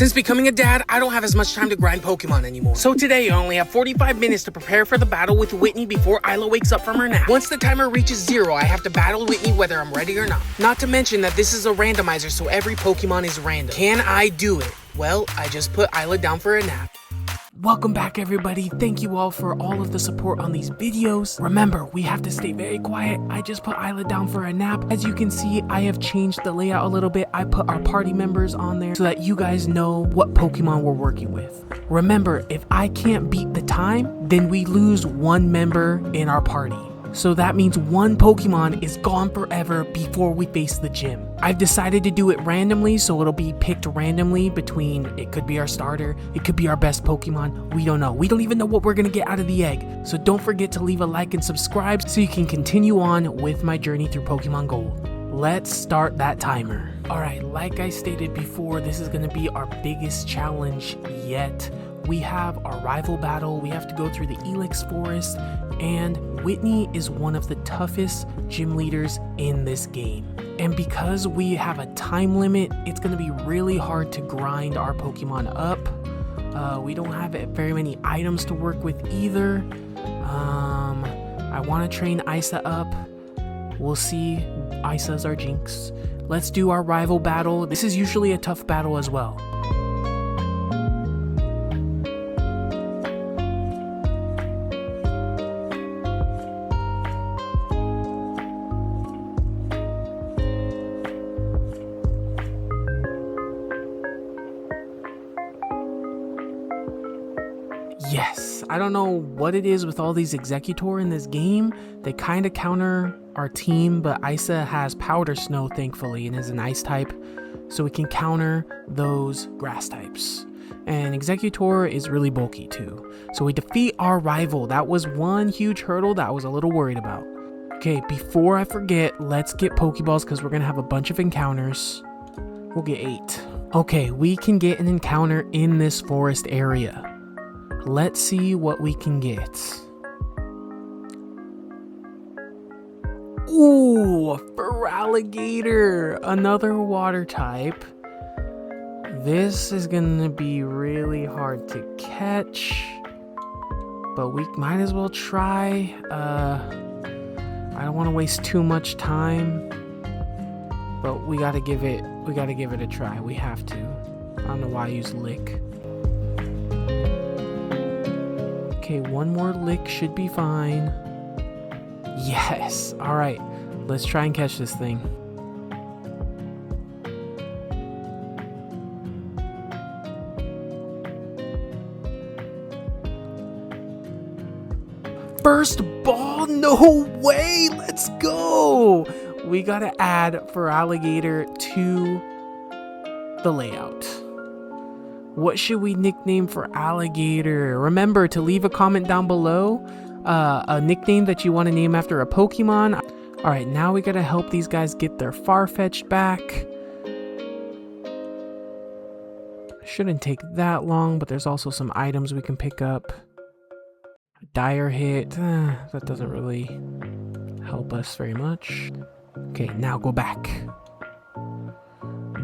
Since becoming a dad, I don't have as much time to grind Pokemon anymore. So today I only have 45 minutes to prepare for the battle with Whitney before Isla wakes up from her nap. Once the timer reaches 0, I have to battle Whitney whether I'm ready or not. Not to mention that this is a randomizer, so every Pokemon is random. Can I do it? Well, I just put Isla down for a nap. Welcome back, everybody. Thank you all for all of the support on these videos. Remember, we have to stay very quiet. I just put Isla down for a nap. As you can see, I have changed the layout a little bit. I put our party members on there so that you guys know what Pokemon we're working with. Remember, if I can't beat the time, then we lose one member in our party. So that means one Pokemon is gone forever before we face the gym. I've decided to do it randomly, so it'll be picked randomly between, it could be our starter, it could be our best Pokemon, we don't know. We don't even know what we're gonna get out of the egg. So don't forget to leave a like and subscribe so you can continue on with my journey through Pokemon Gold. Let's start that timer. Alright, like I stated before, this is gonna be our biggest challenge yet. We have our rival battle, we have to go through the Elix Forest, and Whitney is one of the toughest gym leaders in this game. And because we have a time limit, it's going to be really hard to grind our Pokemon up. We don't have very many items to work with either. I want to train Isa up. We'll see. Isa's our Jinx. Let's do our rival battle. This is usually a tough battle as well. Yes, I don't know what it is with all these Executor in this game. They kind of counter our team, but Isa has Powder Snow, thankfully, and is an ice type, so we can counter those grass types. And Executor is really bulky too. So we defeat our rival. That was one huge hurdle that I was a little worried about. Okay, before I forget, let's get Pokeballs because we're going to have a bunch of encounters. We'll get 8. Okay, we can get an encounter in this forest area. Let's see what we can get. Ooh, a Feraligatr, another water type. This is gonna be really hard to catch, but we might as well try. I don't want to waste too much time, but we gotta give it a try. We have to. I don't know why I use Lick. Okay, one more lick should be fine. Yes! Alright, let's try and catch this thing. First ball? No way! Let's go! We gotta add Feraligatr to the layout. What should we nickname Feraligatr? Remember to leave a comment down below, a nickname that you want to name after a Pokemon. Alright, now we gotta help these guys get their Farfetch'd back. Shouldn't take that long, but there's also some items we can pick up. Dire Hit, that doesn't really help us very much. Okay, now go back.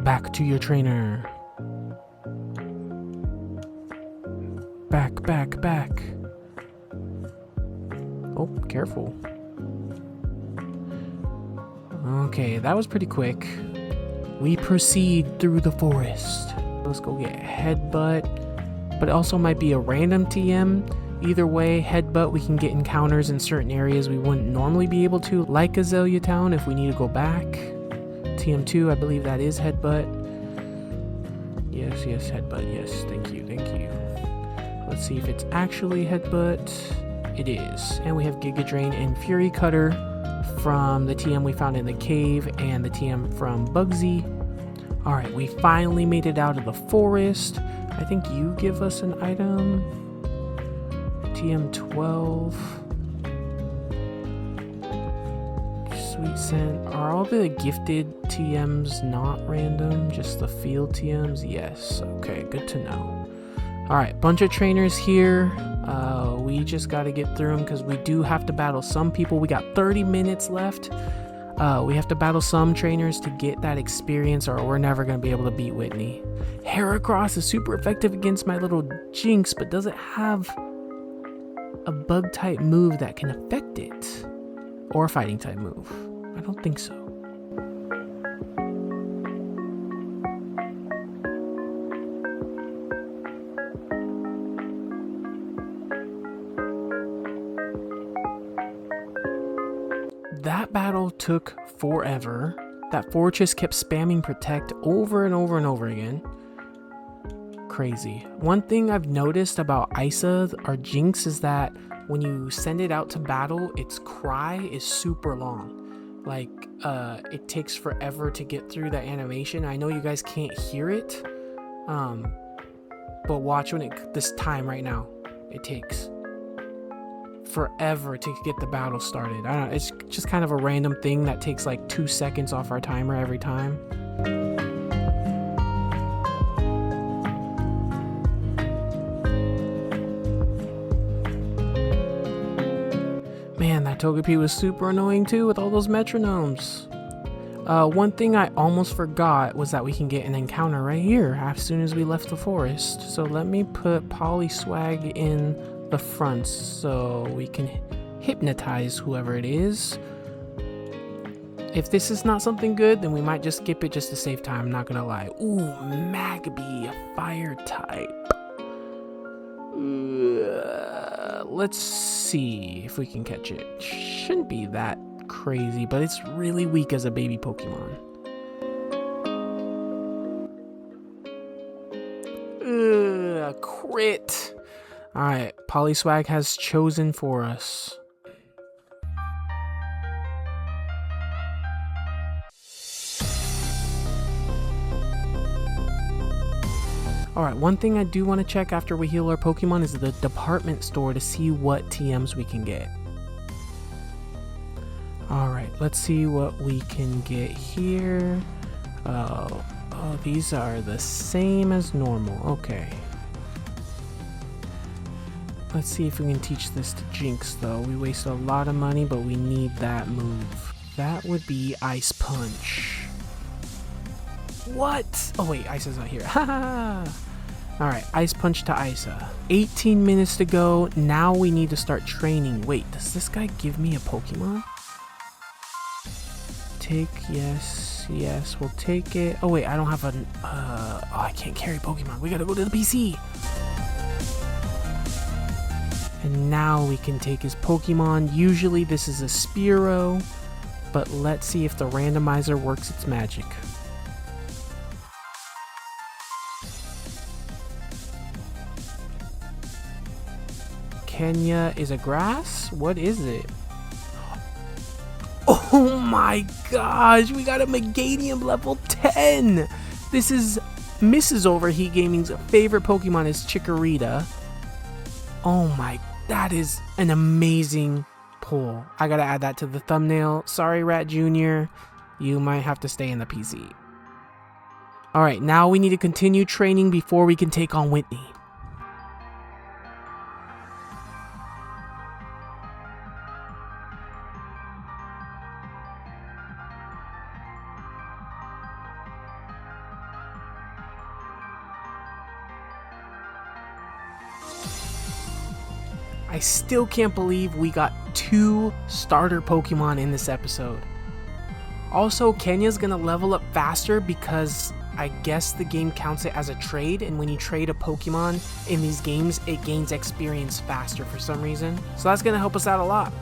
Back to your trainer. Back. Oh, careful. Okay, that was pretty quick. We proceed through the forest. Let's go get Headbutt, but it also might be a random TM. Either way, Headbutt, we can get encounters in certain areas we wouldn't normally be able to, like Azalea Town if we need to go back. TM2, I believe that is Headbutt. Yes, Headbutt, yes, thank you. Let's see if it's actually Headbutt. It is. And we have Giga Drain and Fury Cutter from the TM we found in the cave and the TM from Bugsy. Alright, we finally made it out of the forest. I think you give us an item. TM12. Sweet Scent. Are all the gifted TMs not random? Just the field TMs? Yes. Okay, good to know. Alright, bunch of trainers here. We just gotta get through them because we do have to battle some people. We got 30 minutes left. We have to battle some trainers to get that experience, or we're never going to be able to beat Whitney. Heracross is super effective against my little Jinx, but does it have a bug type move that can affect it? Or a fighting type move? I don't think so. That battle took forever. That Fortress kept spamming Protect over and over and over again. Crazy. One thing I've noticed about Isa, or Jinx, is that when you send it out to battle, its cry is super long. Like, it takes forever to get through that animation. I know you guys can't hear it, but watch when this time right now, it takes forever to get the battle started. I don't know, it's just kind of a random thing that takes like 2 seconds off our timer every time. Man, that Togepi was super annoying too with all those metronomes. One thing I almost forgot was that we can get an encounter right here as soon as we left the forest. So let me put Polyswag in the front so we can hypnotize whoever it is. If this is not something good, then we might just skip it just to save time, I'm not gonna lie. Ooh, Magby, a fire type. Let's see if we can catch it. Shouldn't be that crazy, but it's really weak as a baby Pokemon. A crit. Alright, Polyswag has chosen for us. Alright, one thing I do want to check after we heal our Pokemon is the department store to see what TMs we can get. Alright, let's see what we can get here. Oh, these are the same as normal. Okay. Let's see if we can teach this to Jinx, though. We wasted a lot of money, but we need that move. That would be Ice Punch. What? Oh, wait, Isa's not here. Haha! Alright, Ice Punch to Isa. 18 minutes to go. Now we need to start training. Wait, does this guy give me a Pokemon? Take, yes, we'll take it. Oh, wait, I don't have an... I can't carry Pokemon. We gotta go to the PC. And now we can take his Pokemon. Usually this is a Spearow, but let's see if the randomizer works its magic. Kenya is a grass? What is it? Oh my gosh, we got a Meganium level 10! This is Mrs. Overheat Gaming's favorite Pokemon is Chikorita. Oh my, that is an amazing pull. I gotta add that to the thumbnail. Sorry, Rat Jr. You might have to stay in the PC. Alright, now we need to continue training before we can take on Whitney. I still can't believe we got 2 starter Pokemon in this episode. Also, Kenya's gonna level up faster because I guess the game counts it as a trade, and when you trade a Pokemon in these games, it gains experience faster for some reason. So that's gonna help us out a lot.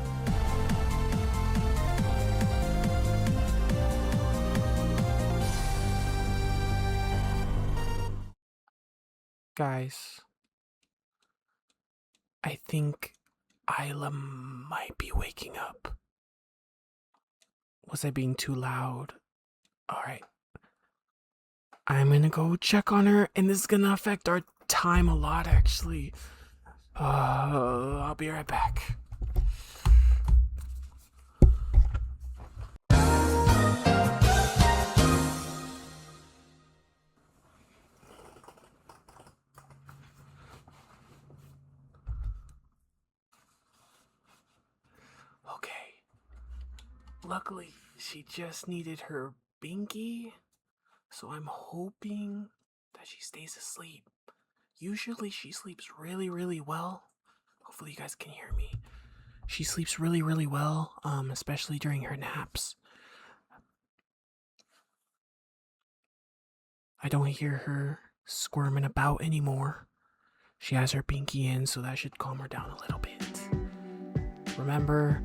Guys, I think Isla might be waking up. Was I being too loud? Alright. I'm gonna go check on her, and this is gonna affect our time a lot, actually. I'll be right back. Okay. Luckily, she just needed her binky, so I'm hoping that she stays asleep. Usually she sleeps really, really well. Hopefully you guys can hear me. She sleeps really, really well, especially during her naps. I don't hear her squirming about anymore. She has her binky in, so that should calm her down a little bit. Remember,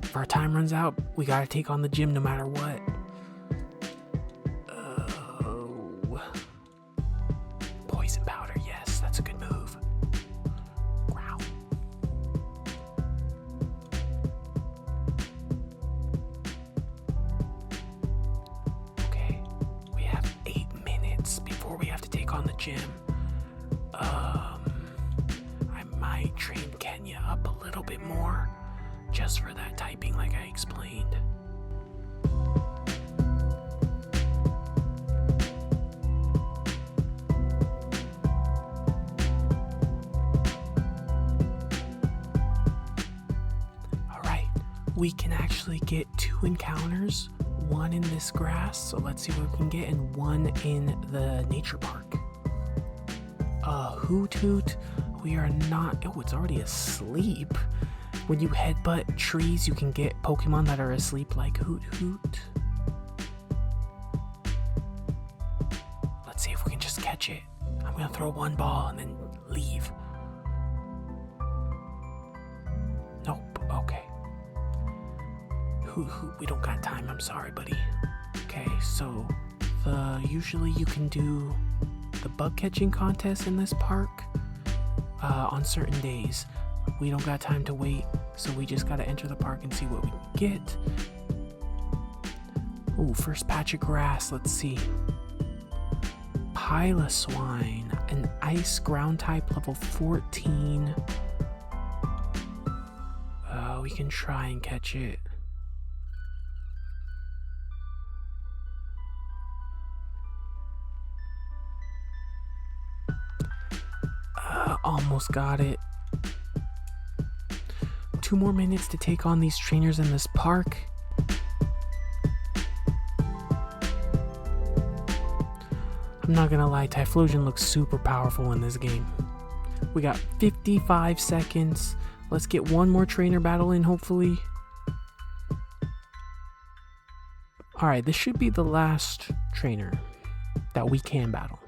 if our time runs out, we gotta take on the gym no matter what. Oh. Poison powder, yes, that's a good move. Growl. Okay, we have 8 minutes before we have to take on the gym. I might train Kenya up a little bit more, just for that typing like I explained. Alright, we can actually get 2 encounters, 1 in this grass, so let's see what we can get, and 1 in the nature park. Hoot Hoot, we are not, oh, it's already asleep. When you headbutt trees, you can get Pokemon that are asleep like Hoot Hoot. Let's see if we can just catch it. I'm gonna throw 1 ball and then leave. Nope, okay. Hoot Hoot, we don't got time, I'm sorry, buddy. Okay, so usually you can do the bug catching contest in this park on certain days. We don't got time to wait, so we just gotta enter the park and see what we can get. Ooh, first patch of grass, let's see. Piloswine, an ice ground type, level 14. We can try and catch it. Almost got it. 2 more minutes to take on these trainers in this park. I'm not gonna lie, Typhlosion looks super powerful in this game. We got 55 seconds. Let's get 1 more trainer battle in, hopefully. Alright, this should be the last trainer that we can battle.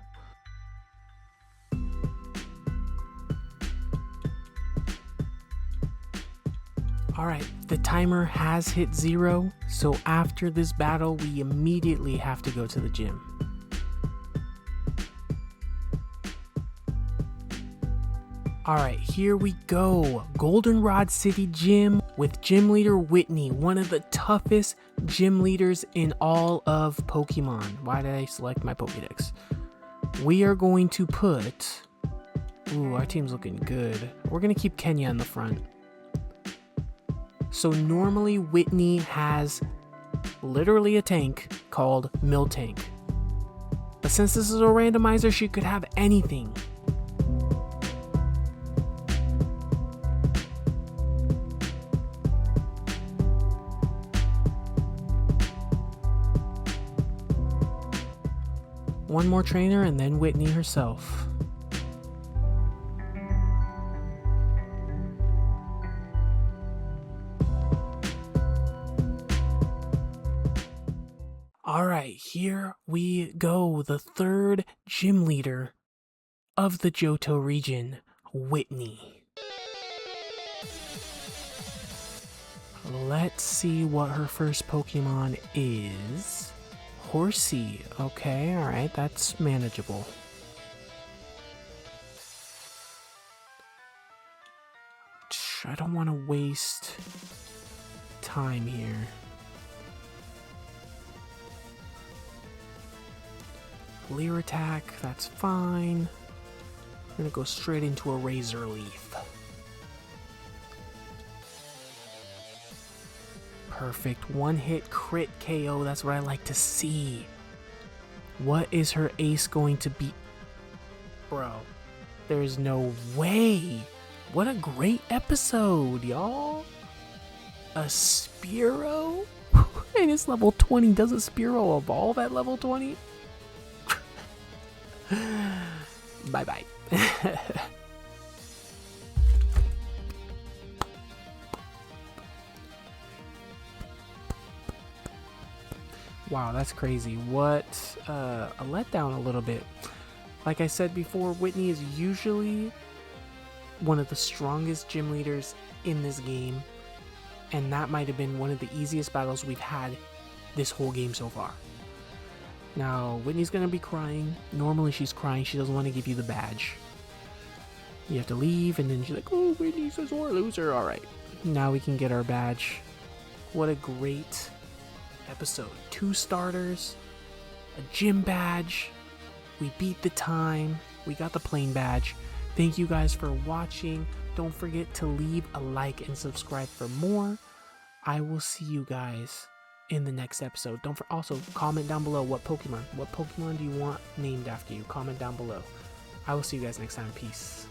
Alright, the timer has hit 0, so after this battle, we immediately have to go to the gym. Alright, here we go. Goldenrod City Gym with Gym Leader Whitney, one of the toughest gym leaders in all of Pokemon. Why did I select my Pokédex? We are going to put... Ooh, our team's looking good. We're going to keep Kenya in the front. So normally Whitney has literally a tank called Miltank. But since this is a randomizer, she could have anything. One more trainer and then Whitney herself. Alright, here we go. The 3rd gym leader of the Johto region, Whitney. Let's see what her first Pokemon is. Horsey. Okay, alright, that's manageable. I don't want to waste time here. Leer attack, that's fine. I'm gonna go straight into a Razor Leaf. Perfect. 1-hit crit KO, that's what I like to see. What is her ace going to be? Bro, there's no way. What a great episode, y'all. A Spearow? And it's level 20. Does a Spearow evolve at level 20? Bye-bye. Wow, that's crazy. What a letdown a little bit. Like I said before, Whitney is usually one of the strongest gym leaders in this game, and that might have been one of the easiest battles we've had this whole game so far. Now, Whitney's gonna be crying. Normally she's crying, she doesn't want to give you the badge. You have to leave, and then she's like, oh, Whitney's a sore loser. Alright, now we can get our badge. What a great episode. 2 starters, a gym badge, we beat the time, we got the plain badge. Thank you guys for watching. Don't forget to leave a like and subscribe for more. I will see you guys in the next episode. Also comment down below what Pokemon do you want named after you. Comment down below. I will see you guys next time. Peace.